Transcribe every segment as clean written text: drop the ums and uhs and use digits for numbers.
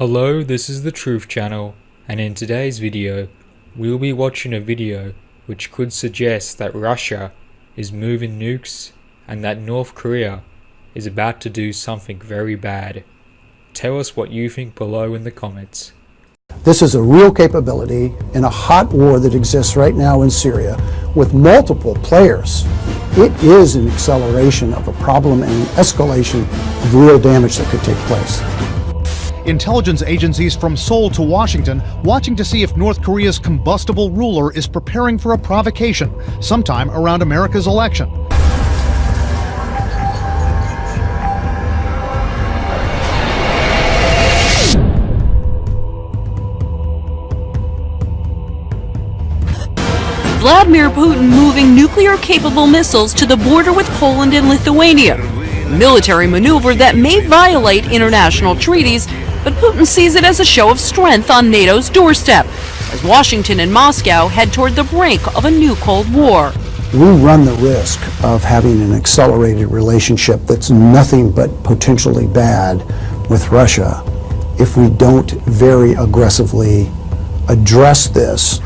Hello, this is the Truth Channel, and in today's video, we'll be watching a video which could suggest that Russia is moving nukes and that North Korea is about to do something very bad. Tell us what you think below in the comments. This is a real capability in a hot war that exists right now in Syria with multiple players. It is an acceleration of a problem and an escalation of real damage that could take place. Intelligence agencies from Seoul to Washington watching to see if North Korea's combustible ruler is preparing for a provocation sometime around America's election. Vladimir Putin moving nuclear-capable missiles to the border with Poland and Lithuania. A military maneuver that may violate international treaties, but Putin sees it as a show of strength on NATO's doorstep, as Washington and Moscow head toward the brink of a new Cold War. We run the risk of having an accelerated relationship that's nothing but potentially bad with Russia if we don't very aggressively address this.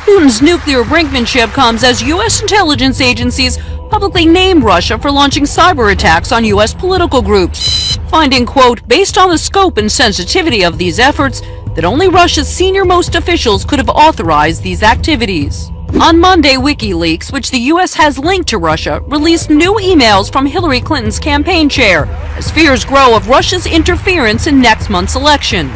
Putin's nuclear brinkmanship comes as U.S. intelligence agencies publicly named Russia for launching cyber attacks on U.S. political groups, finding, quote, based on the scope and sensitivity of these efforts, that only Russia's senior-most officials could have authorized these activities. On Monday, WikiLeaks, which the U.S. has linked to Russia, released new emails from Hillary Clinton's campaign chair as fears grow of Russia's interference in next month's election.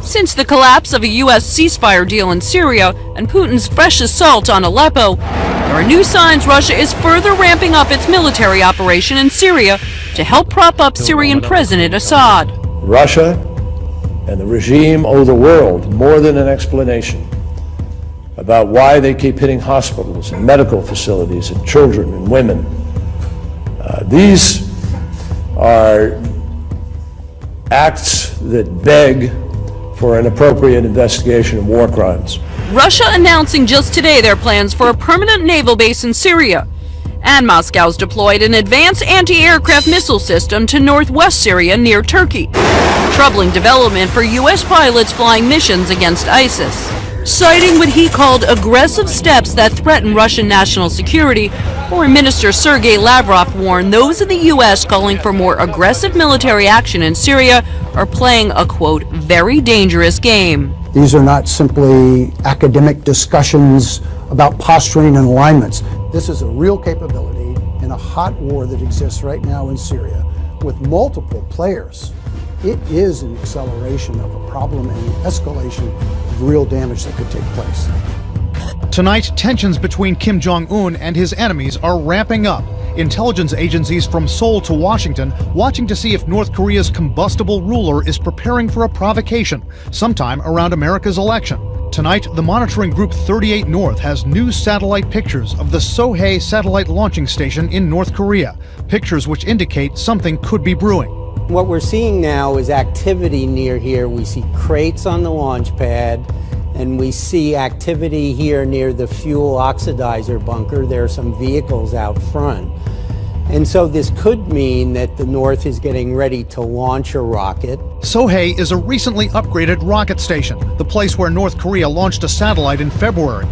Since the collapse of a U.S. ceasefire deal in Syria and Putin's fresh assault on Aleppo, there are new signs Russia is further ramping up its military operation in Syria to help prop up Syrian President Assad. Russia and the regime owe the world more than an explanation about why they keep hitting hospitals and medical facilities and children and women. These are acts that beg for an appropriate investigation of war crimes. Russia announcing just today their plans for a permanent naval base in Syria. And Moscow's deployed an advanced anti-aircraft missile system to northwest Syria near Turkey. Troubling development for U.S. pilots flying missions against ISIS. Citing what he called aggressive steps that threaten Russian national security, Foreign Minister Sergei Lavrov warned those in the U.S. calling for more aggressive military action in Syria are playing a, quote, very dangerous game. These are not simply academic discussions about posturing and alignments. This is a real capability in a hot war that exists right now in Syria with multiple players. It is an acceleration of a problem and an escalation of real damage that could take place. Tonight, tensions between Kim Jong-un and his enemies are ramping up. Intelligence agencies from Seoul to Washington watching to see if North Korea's combustible ruler is preparing for a provocation sometime around America's election. Tonight, the monitoring group 38 North has new satellite pictures of the Sohae satellite launching station in North Korea, pictures which indicate something could be brewing. What we're seeing now is activity near here. We see crates on the launch pad, and we see activity here near the fuel oxidizer bunker. There are some vehicles out front. And so this could mean that the North is getting ready to launch a rocket. Sohae is a recently upgraded rocket station, the place where North Korea launched a satellite in February,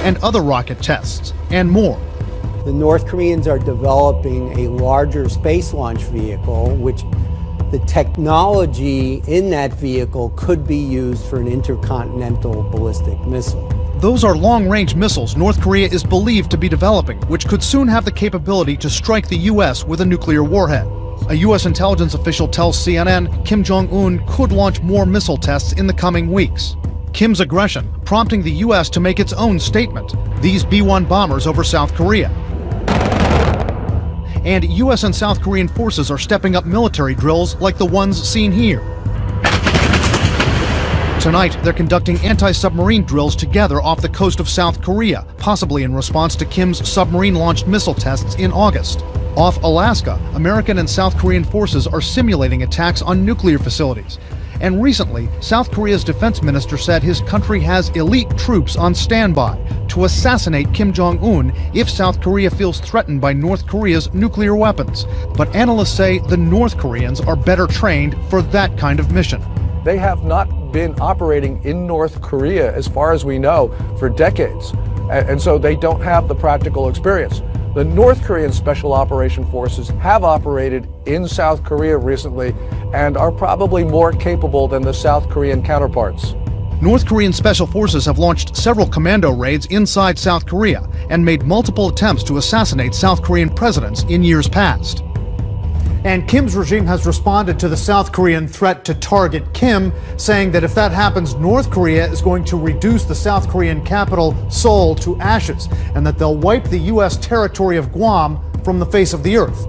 and other rocket tests, and more. The North Koreans are developing a larger space launch vehicle, which the technology in that vehicle could be used for an intercontinental ballistic missile. Those are long-range missiles North Korea is believed to be developing, which could soon have the capability to strike the U.S. with a nuclear warhead. A U.S. intelligence official tells CNN Kim Jong-un could launch more missile tests in the coming weeks. Kim's aggression prompting the U.S. to make its own statement, these B-1 bombers over South Korea. And U.S. and South Korean forces are stepping up military drills like the ones seen here. Tonight, they're conducting anti-submarine drills together off the coast of South Korea, possibly in response to Kim's submarine-launched missile tests in August. Off Alaska, American and South Korean forces are simulating attacks on nuclear facilities. And recently, South Korea's defense minister said his country has elite troops on standby to assassinate Kim Jong-un if South Korea feels threatened by North Korea's nuclear weapons. But analysts say the North Koreans are better trained for that kind of mission. They have not been operating in North Korea, as far as we know, for decades. And so they don't have the practical experience. The North Korean Special Operation Forces have operated in South Korea recently and are probably more capable than the South Korean counterparts. North Korean special forces have launched several commando raids inside South Korea and made multiple attempts to assassinate South Korean presidents in years past. And Kim's regime has responded to the South Korean threat to target Kim, saying that if that happens, North Korea is going to reduce the South Korean capital, Seoul, to ashes, and that they'll wipe the U.S. territory of Guam from the face of the earth.